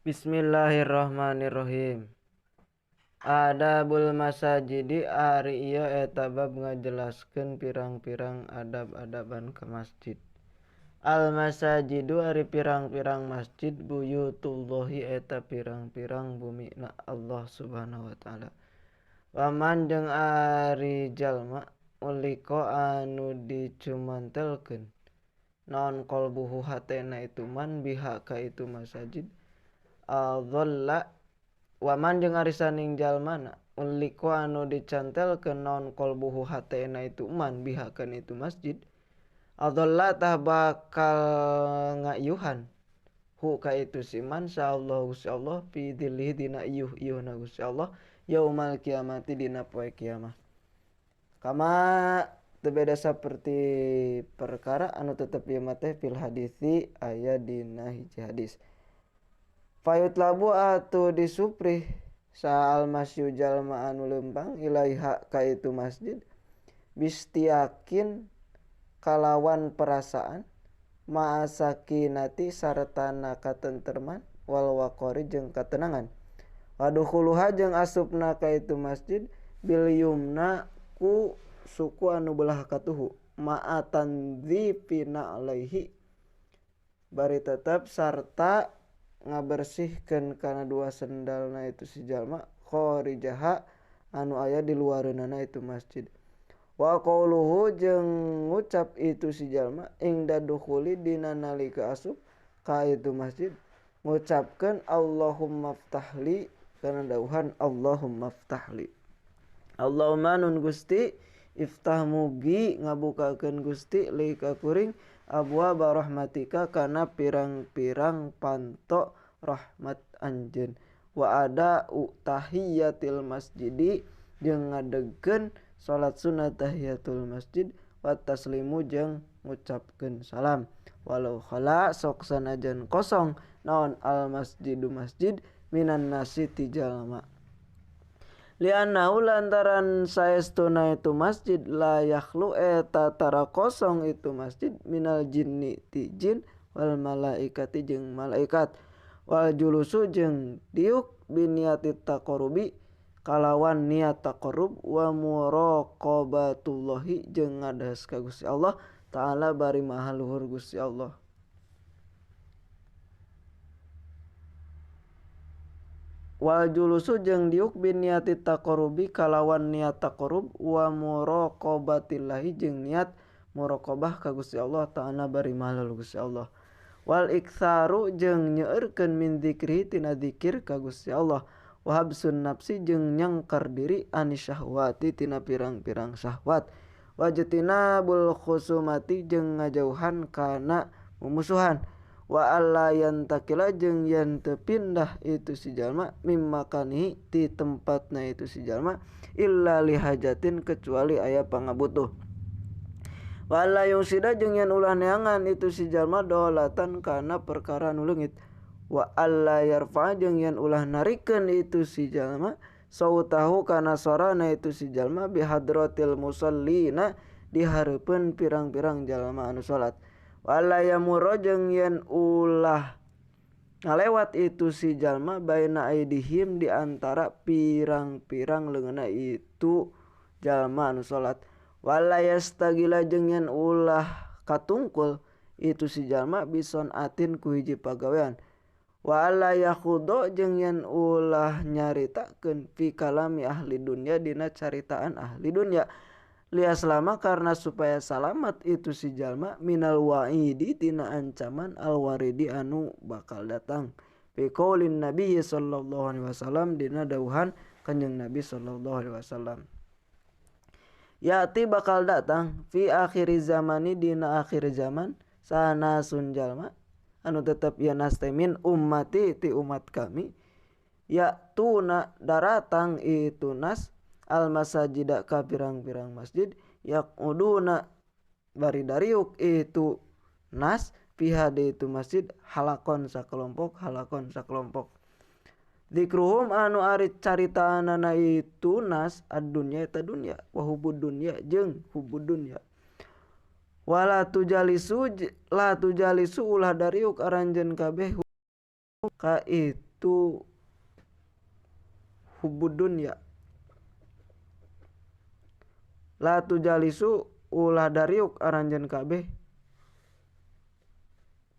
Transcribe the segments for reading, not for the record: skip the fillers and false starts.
Bismillahirrahmanirrahim. Adabul masajidi ari ieu eta bab ngajelaskeun pirang-pirang adab-adaban ke masjid. Al masajidu ari pirang-pirang masjid buyutullahi eta pirang-pirang bumina Allah Subhanahu wa taala. Waman jeung ari jalma uliko anu dicumantelkeun naon qalbuhu hatena itu man biha ka itu masajid adzalla. Waman jeung ari saning jalmana uliko anu dicantelkeun naon qalbuhu hatena itu man biha kana itu masjid adzalla tah bakal ngayuhan hu ka itu siman insyaallah Gusti Allah fi dzillihi dina iyuh-iyuhna Gusti Allah yaumal kiamati dina poe kiamah. Kama teu beda saperti perkara anu tetep ieu mah teh fil hadisi aya dina hiji hadis. Fayut labu atuh disuprih sa almasyu jalma anu leumpang ilaiha ka itu masjid bistiakin kalawan perasaan ma'asakinati sartana katentreman wal waqari jeung katenangan. Wadukhuluha jeung asupna ka itu masjid bil yumna ku suku anu belah katuhu ma'atandzifina alaihi bari tetep sarta ngabersihkeun kana dua sendalna itu si jalma kharijaha anu aya di luareunana itu masjid. Wa qauluhu jeung ngucap itu si jalma ingda dukhuli dina nalika asup ka itu masjid ngucapkeun Allahumma ftahli kana dauhan Allahumma ftahli. Allahumma nun Gusti iftah mugi ngabukakeun Gusti li ka kuring abwaaba rahmatika kana pirang-pirang panto rahmat anjeun. Wa ada tahiyatil masjidi jeung ngadegkeun salat sunat tahiyatul masjid wa taslimu jeung ngucapkeun salam. Walau khala sok sanajan kosong naon al masjidu masjid minan nasi ti jalma. Liannahu lantaran saestuna itu masjid la yakhlu eta tara kosong itu masjid minal jinni ti jin wal malaikati jeung malaikat wal julusu jeung diuk biniati taqarrubi kalawan niat taqarrub wa muraqabatullahi jeung ngadahas ka Gusti Allah taala bari maha luhur Gusti Allah. Wal julusu jeung diuk biniati taqarrubi kalawan niat taqarrub wa muraqabatillahi jeung niat muraqabah ka Gusti Allah taala bari maha luhur Gusti Allah. Wal iktsaru jeung nyeueurkeun min dzikri tina dzikir ka Gusti Allah. Wa habsun nafsi jeung nyangkar diri anis syahwati tina pirang-pirang syahwat. Wajtinabul khusumati jeung ngajauhan kana mumusuhan. Wa alla yantakila jeung yen teu pindah itu si jalma mimmakanihi ti tempatna itu si jalma illa lihajatin kecuali aya pangabutuh. Wa alla yungsida jeung yen ulah neangan itu si jalma dolatan kana perkara nu leungit. Wa alla yarfa jeung yen ulah narikeun itu si jalma sautahu kana sorana itu si jalma bihadratil musallina di hareupeun pirang-pirang jalma anu salat. Wa alla yamurra jeung yen ulah ngalewat itu si jalma baina aidihim di antara pirang-pirang leungeunna itu jalma anu salat. Wa alla yastagila jeung yen ulah katungkul itu si jalma bison atin ku hiji pagawean. Wa alla yakhudhu jeung yen ulah nyaritakeun fi kalami ahli dunya dina caritaan ahli dunya. Lias lama karena supaya salamat itu si jalma minal wa'idi tina ancaman al waridi anu bakal datang. Fi qaulin Nabi sallallahu alaihi wasallam dina dawuhan Kanjeng Nabi sallallahu alaihi wasallam. Yati bakal datang fi akhir zamani dina akhir zaman sanasun jalma anu tetep ieu nas teh min ummati ti umat kami ya tuna daratang itu nas al masajida ka pirang-pirang masjid yaquduna bari dariuk itu nas piha di itu masjid halakon sakelompok dzikruhum anu ari caritaanana itu nas ad-dunya eta dunya wa hubud dunya jeung hubud dunya. Wala tujalisu ulah dariuk aranjeun kabeh ka itu itu hubbud dunya. La tujalisu ulah dariuk aranjeun kabeh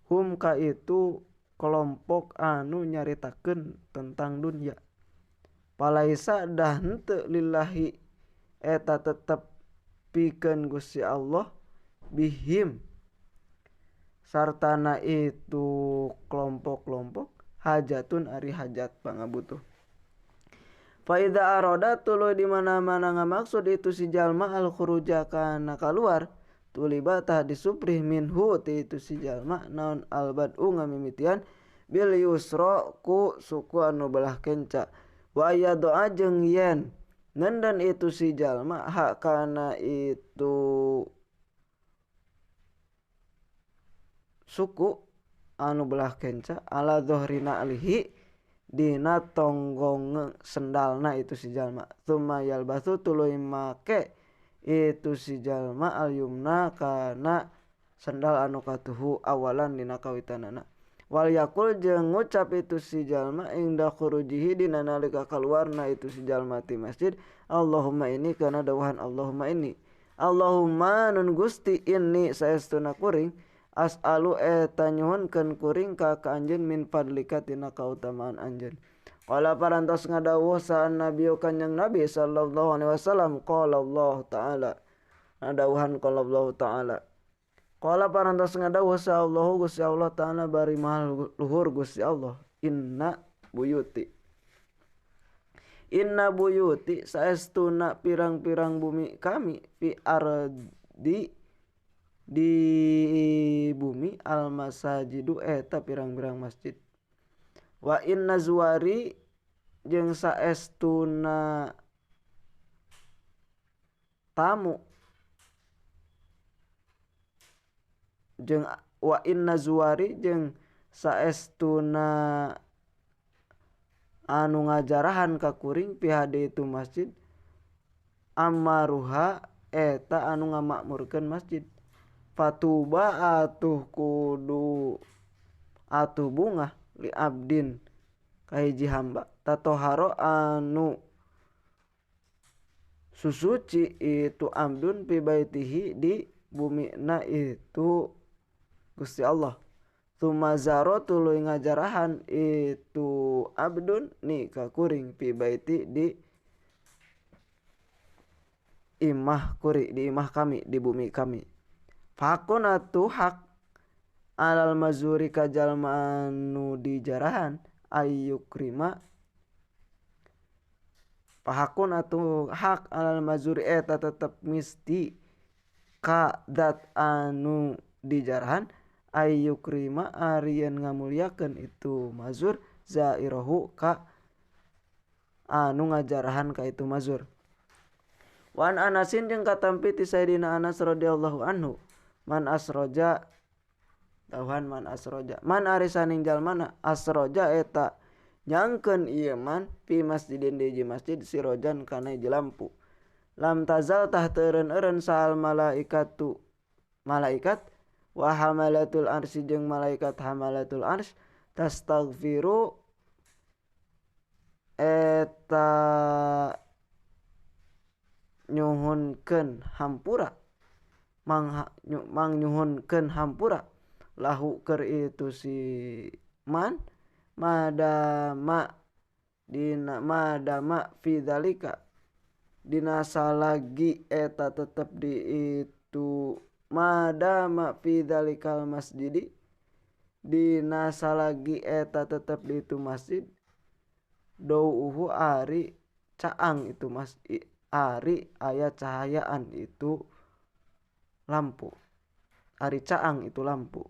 hum ka itu kelompok anu nyaritakeun tentang dunya. Palaisa dah henteu lillahi eta tetep pikeun Gusti Allah bihim sartana itu kelompok-kelompok hajatun ari hajat pangabutuh. Faida aroda tuluy di mana-mana ngamaksud itu si jalma al khuruja kana kaluar tuliba tah disuprih minhu ti itu si jalma naon al bad'u ngamimitian bil yusra ku suku anu belah kenca wa doa jeung yen nendan itu si jalma hak kana itu suku anu belah kenca ala dzohrina alihi dina tonggong sendalna itu si jalma tsumma yalbasu tuluy make itu si jalma al yumna kana sendal anu katuhu awalan dina kawitanana wal yakul jeung ngucap itu si jalma ingda khurujihi dina nalika kaluarna itu si jalma ti masjid Allahumma ini kana dawuhan Allahumma ini Allahumma nun Gusti inni saestuna kuring as'alu eta nyuhunkeun kuring ka anjeun min fadlika tina kautamaan anjeun. Qala parantos ngadawuh sa nabi kanjeng Nabi sallallahu alaihi wasallam qala Allah taala. Ngadawuhan qala Allah taala. Qala parantos ngadawuh sa Allah Gusti Allah taala bari mahal luhur Gusti Allah. Inna buyuti saestuna pirang-pirang bumi kami fi ardi di bumi al masajidu eta pirang-pirang masjid wa inna zuwari jeung saestuna tamu jeung wa inna zuwari jeung saestuna anu ngajarahan ka kuring pihade itu masjid amaruha eta anu ngamakmurkeun masjid fatuba atuh kudu atuh bunga li abdin kahiji hamba tatoharo anu susuci itu abdun fi baitihi di bumina itu Gusti Allah tumazaro tuluy ngajarahan itu abdun ni ka kuring fi baiti di imah kuri di imah kami di bumi kami fakun atuh hak alal mazuri ka jalma anu dijarahan ayyukrima pahakun atuh hak alal mazuri eta tetep misti ka dat anu dijarahan ayyukrima arieun ngamulyakeun itu mazur zairahu ka anu ngajarahan ka itu mazur. Wan Anasin jeung katampi ti Sayyidina Anas radhiyallahu anhu man asroja tauhan man asroja man arisaning jalmana asroja eta nyangkeun ieu man fi masjidin di masjid sirojan kana hiji lampu lam tazal tah teu eureun-eureun sahal malaikatu malaikat wa hamalatul arsy jeung malaikat hamalatul arsy tastaghfiru eta nyuhunkeun hampura mang nyuhunkeun hampura lahu keur itu si man madama fi dzalika dina salagi eta tetep di itu madama fi dzalikal masjidi dina salagi eta tetep di itu masjid dauhu ari caang itu masjid ari aya cahayaan itu lampu ari caang itu lampu